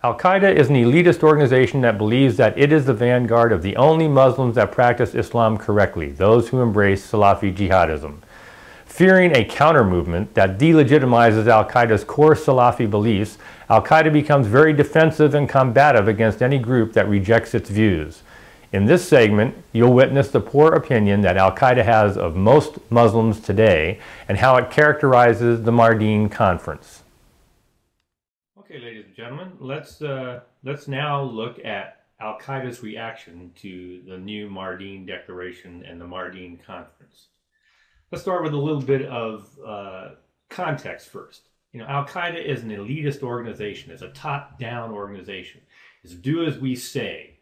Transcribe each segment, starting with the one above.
Al-Qaeda is an elitist organization that believes that it is the vanguard of the only Muslims that practice Islam correctly, those who embrace Salafi jihadism. Fearing a counter-movement that delegitimizes Al-Qaeda's core Salafi beliefs, Al-Qaeda becomes very defensive and combative against any group that rejects its views. In this segment, you'll witness the poor opinion that Al-Qaeda has of most Muslims today and how it characterizes the Mardin Conference. Okay, ladies and gentlemen, let's now look at Al-Qaeda's reaction to the new Mardin Declaration and the Mardin Conference. Let's start with a little bit of context first. You know, Al-Qaeda is an elitist organization. It's a top-down organization. It's do as we say.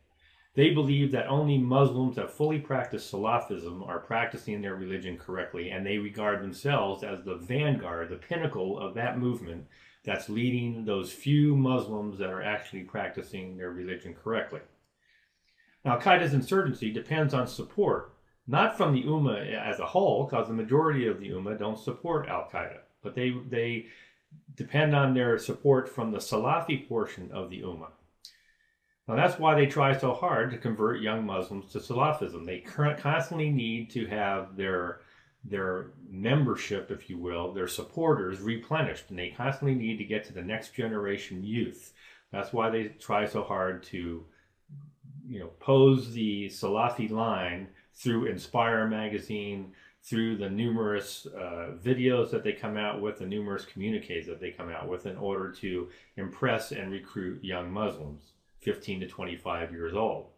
They believe that only Muslims that fully practice Salafism are practicing their religion correctly, and they regard themselves as the vanguard, the pinnacle of that movement that's leading those few Muslims that are actually practicing their religion correctly. Now, Al-Qaeda's insurgency depends on support, not from the Ummah as a whole, because the majority of the Ummah don't support Al-Qaeda, but they depend on their support from the Salafi portion of the Ummah. Now, that's why they try so hard to convert young Muslims to Salafism. They constantly need to have their membership, if you will, their supporters replenished, and they constantly need to get to the next generation youth. That's why they try so hard to, you know, pose the Salafi line through Inspire magazine, through the numerous videos that they come out with, the numerous communiques that they come out with, in order to impress and recruit young Muslims, 15 to 25 years old.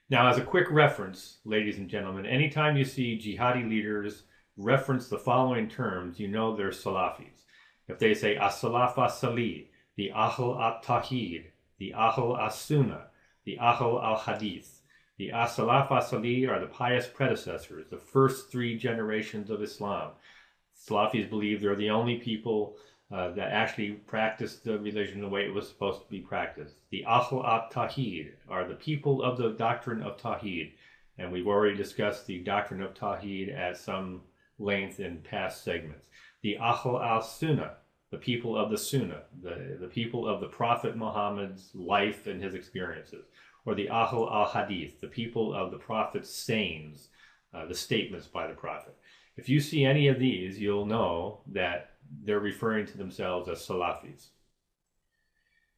Now, as a quick reference, ladies and gentlemen, anytime you see jihadi leaders reference the following terms, you know they're Salafis. If they say As-Salaf As-Sali, the Ahl At-Tawheed, the Ahl As-Sunnah, the Ahl Al-Hadith, the As-Salaf As-Sali are the pious predecessors, the first three generations of Islam. Salafis believe they're the only people that actually practice the religion the way it was supposed to be practiced. The Ahl at-Tawheed are the people of the doctrine of Tawheed, and we've already discussed the doctrine of Tawheed at some length in past segments. The Ahl al-Sunnah, the people of the Sunnah, the people of the Prophet Muhammad's life and his experiences. Or the Ahl al-Hadith, the people of the Prophet's sayings, the statements by the Prophet. If you see any of these, you'll know that they're referring to themselves as Salafis.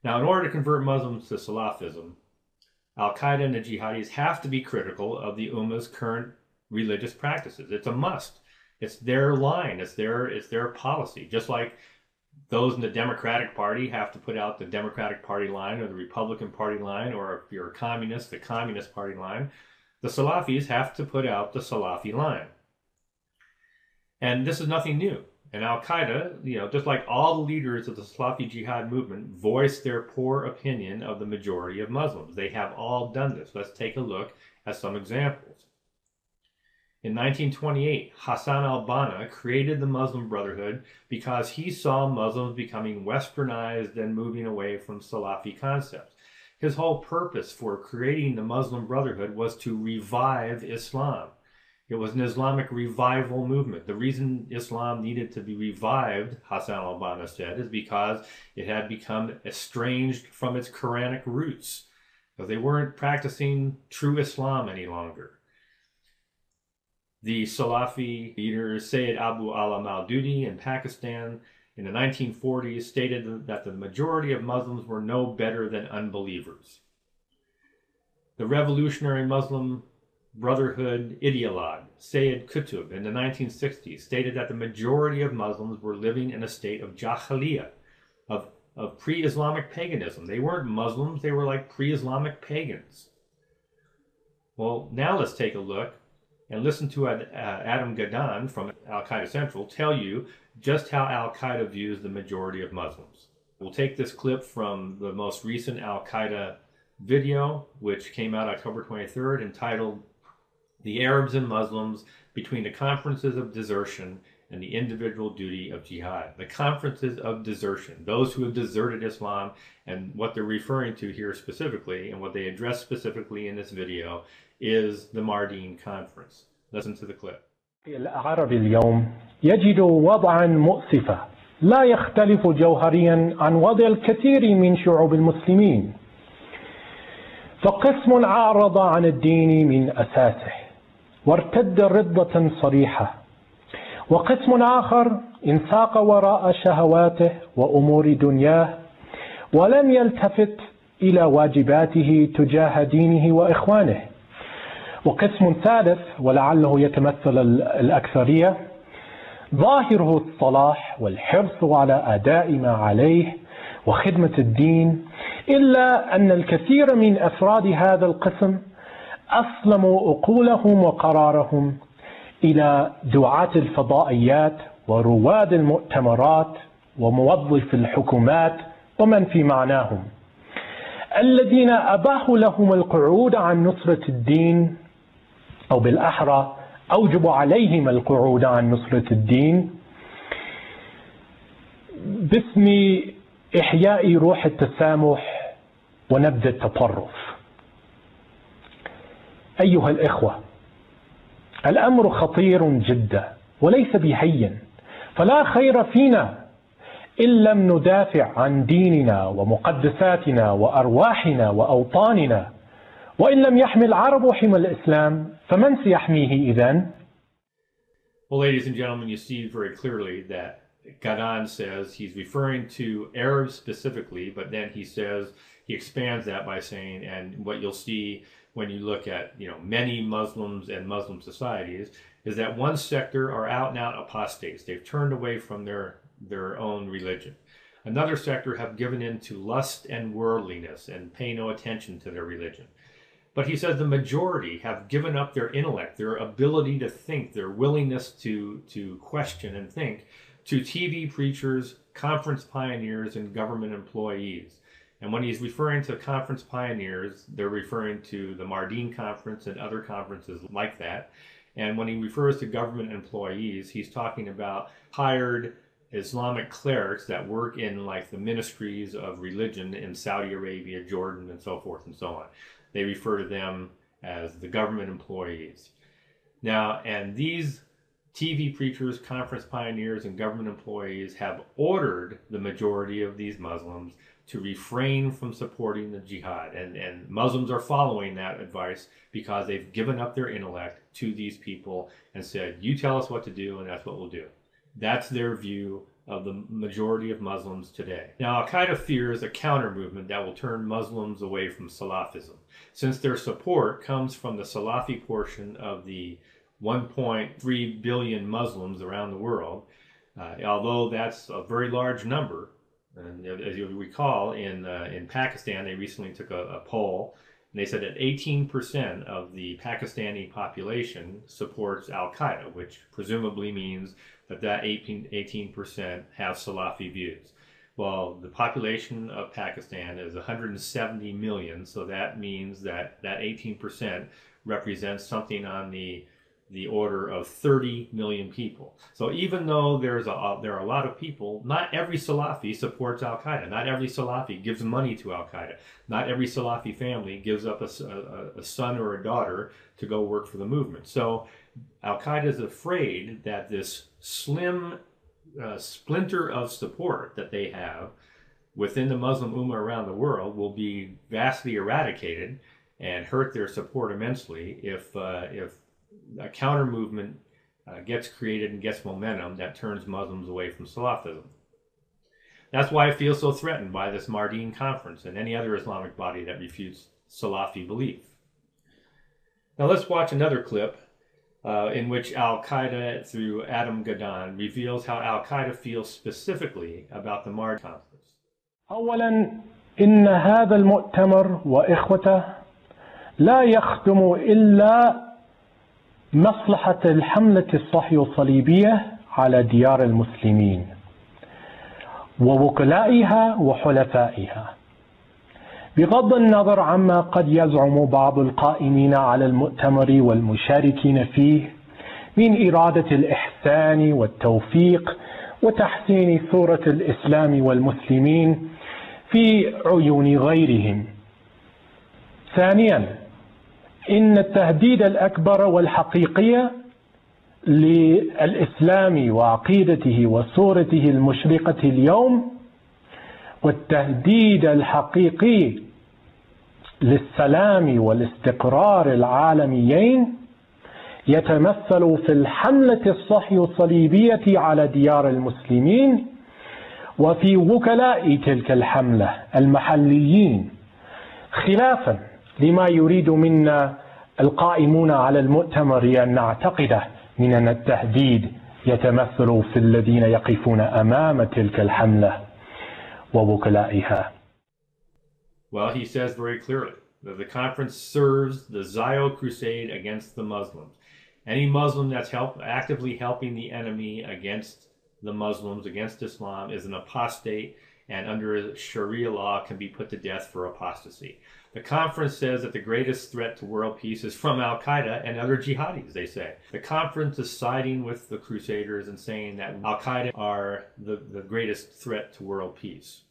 Now, in order to convert Muslims to Salafism, Al-Qaeda and the jihadis have to be critical of the Ummah's current religious practices. It's a must. It's their line. It's their policy. Just like those in the Democratic Party have to put out the Democratic Party line or the Republican Party line, or if you're a communist, the Communist Party line, the Salafis have to put out the Salafi line. And this is nothing new. And Al-Qaeda, you know, just like all the leaders of the Salafi Jihad movement, voiced their poor opinion of the majority of Muslims. They have all done this. Let's take a look at some examples. In 1928, Hassan al-Banna created the Muslim Brotherhood because he saw Muslims becoming westernized and moving away from Salafi concepts. His whole purpose for creating the Muslim Brotherhood was to revive Islam. It was an Islamic revival movement. The reason Islam needed to be revived, Hassan al-Banna said, is because it had become estranged from its Quranic roots, because they weren't practicing true Islam any longer. The Salafi leader Sayyid Abu Alam al-Dudi in Pakistan in the 1940s stated that the majority of Muslims were no better than unbelievers. The revolutionary Muslim Brotherhood ideologue Sayyid Qutb in the 1960s stated that the majority of Muslims were living in a state of jahiliyyah, of pre-Islamic paganism. They weren't Muslims, they were like pre-Islamic pagans. Well, now let's take a look and listen to Adam Gadan from Al-Qaeda Central tell you just how Al-Qaeda views the majority of Muslims. We'll take this clip from the most recent Al-Qaeda video, which came out October 23rd, entitled "The Arabs and Muslims Between the Conferences of Desertion and the Individual Duty of Jihad." The conferences of desertion, those who have deserted Islam, and what they're referring to here specifically, and what they address specifically in this video, is the Mardin Conference. Listen to the clip. العرب اليوم يجد وضعا مؤسفا لا يختلف جوهريا عن وضع الكثير من شعوب المسلمين، فقسم أعرض عن الدين من أساسه وارتد ردة صريحة، وقسم آخر انساق وراء شهواته وأمور دنياه ولم يلتفت إلى واجباته تجاه دينه وإخوانه، وقسم ثالث ولعله يتمثل الأكثرية ظاهره الصلاح والحرص على أداء ما عليه وخدمة الدين، إلا أن الكثير من أفراد هذا القسم أسلموا عقولهم وقرارهم إلى دعاة الفضائيات ورواد المؤتمرات وموظف الحكومات ومن في معناهم، الذين أباحوا لهم القعود عن نصرة الدين، أو بالأحرى أوجبوا عليهم القعود عن نصرة الدين باسم إحياء روح التسامح ونبذ التطرف. أيها الإخوة، الأمر خطير جدا وليس بهين، فلا خير فينا إن لم ندافع عن ديننا ومقدساتنا وأرواحنا وأوطاننا، وإن لم يحمي العرب حمى الإسلام فمن سيحميه إذن؟ Well, ladies and gentlemen, you see very clearly that Gadan says he's referring to Arabs specifically, but then he says, he expands that by saying, and what you'll see when you look at, many Muslims and Muslim societies, is that one sector are out and out apostates. They've turned away from their own religion. Another sector have given in to lust and worldliness and pay no attention to their religion. But he says the majority have given up their intellect, their ability to think, their willingness to question and think, to TV preachers, conference pioneers, and government employees. And when he's referring to conference pioneers, they're referring to the Mardin Conference and other conferences like that. And when he refers to government employees, he's talking about hired Islamic clerics that work in like the ministries of religion in Saudi Arabia, Jordan, and so forth and so on. They refer to them as the government employees. Now, and these TV preachers, conference pioneers, and government employees have ordered the majority of these Muslims to refrain from supporting the jihad. And Muslims are following that advice because they've given up their intellect to these people and said, you tell us what to do and that's what we'll do. That's their view of the majority of Muslims today. Now, Al-Qaeda fears a counter movement that will turn Muslims away from Salafism, since their support comes from the Salafi portion of the 1.3 billion Muslims around the world. Although that's a very large number, and as you recall, in Pakistan, they recently took a poll, and they said that 18% of the Pakistani population supports Al-Qaeda, which presumably means that 18% have Salafi views. Well, the population of Pakistan is 170 million, so that means that 18% represents something on the order of 30 million people. So even though there are a lot of people, not every Salafi supports Al-Qaeda. Not every Salafi gives money to Al-Qaeda. Not every Salafi family gives up a son or a daughter to go work for the movement. So Al-Qaeda is afraid that this slim splinter of support that they have within the Muslim Ummah around the world will be vastly eradicated and hurt their support immensely if a counter movement gets created and gets momentum that turns Muslims away from Salafism. That's why I feel so threatened by this Mardin Conference and any other Islamic body that refutes Salafi belief. Now let's watch another clip in which Al-Qaeda, through Adam Gadan, reveals how Al-Qaeda feels specifically about the Mardin Conference. أولا إن هذا المؤتمر وإخوته لا يخدم إلا مصلحة الحملة الصهيونية على ديار المسلمين ووكلائها وحلفائها، بغض النظر عما قد يزعم بعض القائمين على المؤتمر والمشاركين فيه من إرادة الإحسان والتوفيق وتحسين صورة الإسلام والمسلمين في عيون غيرهم. ثانيا، إن التهديد الأكبر والحقيقي للإسلام وعقيدته وصورته المشرقة اليوم، والتهديد الحقيقي للسلام والاستقرار العالميين يتمثل في الحملة الصهيونية الصليبية على ديار المسلمين وفي وكلاء تلك الحملة المحليين، خلافا لما يريد منا القائمون على المؤتمر أن نعتقده من أن التهديد يتمثل في الذين يقفون أمام تلك الحملة ووكلائها. Well, he says very clearly that the conference serves the Zio crusade against the Muslims. Any Muslim that's actively helping the enemy against the Muslims, against Islam, is an apostate, and under Sharia law can be put to death for apostasy. The conference says that the greatest threat to world peace is from Al-Qaeda and other jihadis, they say. The conference is siding with the Crusaders and saying that Al-Qaeda are the greatest threat to world peace.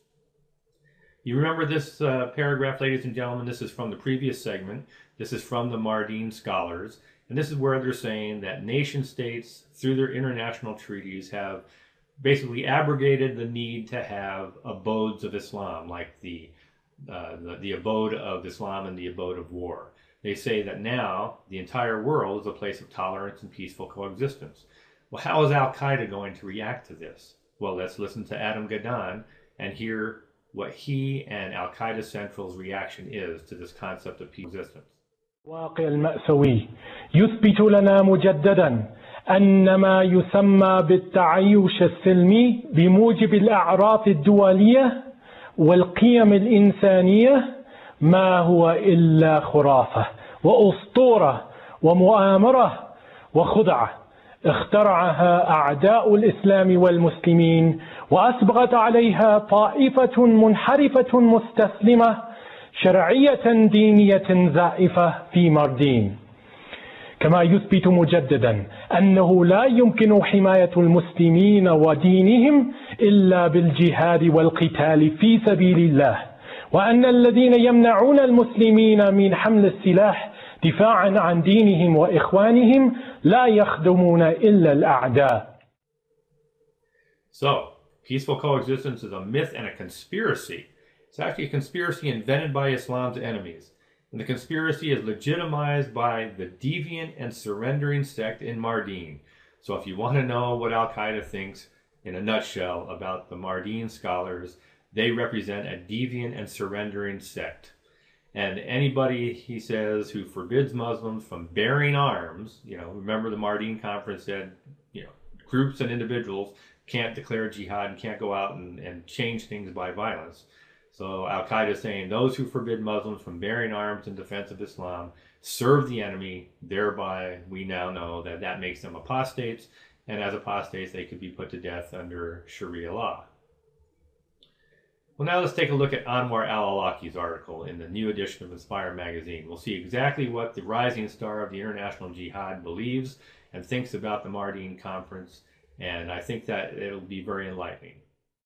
You remember this paragraph, ladies and gentlemen? This is from the previous segment. This is from the Mardin scholars. And this is where they're saying that nation states, through their international treaties, have basically abrogated the need to have abodes of Islam, like the abode of Islam and the abode of war. They say that now the entire world is a place of tolerance and peaceful coexistence. Well, how is Al-Qaeda going to react to this? Well, let's listen to Adam Gadon and hear what he and Al-Qaeda Central's reaction is to this concept of peace existence. الواقع المأساوي يثبت لنا مجددا أن ما يسمى بالتعايش السلمي بموجب الأعراف الدولية والقيم الإنسانية ما هو إلا خرافة وأسطورة ومؤامرة وخدعة اخترعها أعداء الإسلام والمسلمين، وأسبغت عليها طائفة منحرفة مستسلمة شرعية دينية زائفة في ماردين. كما يثبت مجددا أنه لا يمكن حماية المسلمين ودينهم إلا بالجهاد والقتال في سبيل الله، وأن الذين يمنعون المسلمين من حمل السلاح دفاعا عن دينهم وإخوانهم لا يخدمون إلا الأعداء. So, peaceful coexistence is a myth and a conspiracy. It's actually a conspiracy invented by Islam's enemies. And the conspiracy is legitimized by the deviant and surrendering sect in Mardin. So if you want to know what Al-Qaeda thinks in a nutshell about the Mardin scholars, they represent a deviant and surrendering sect. And anybody, he says, who forbids Muslims from bearing arms, remember the Mardin conference said, groups and individuals can't declare jihad and can't go out and change things by violence. So Al-Qaeda is saying those who forbid Muslims from bearing arms in defense of Islam serve the enemy. Thereby, we now know that that makes them apostates, and as apostates, they could be put to death under Sharia law. Well, now let's take a look at Anwar al-Awlaki's article in the new edition of Inspire magazine. We'll see exactly what the rising star of the international jihad believes and thinks about the Mardin conference, and I think that it'll be very enlightening.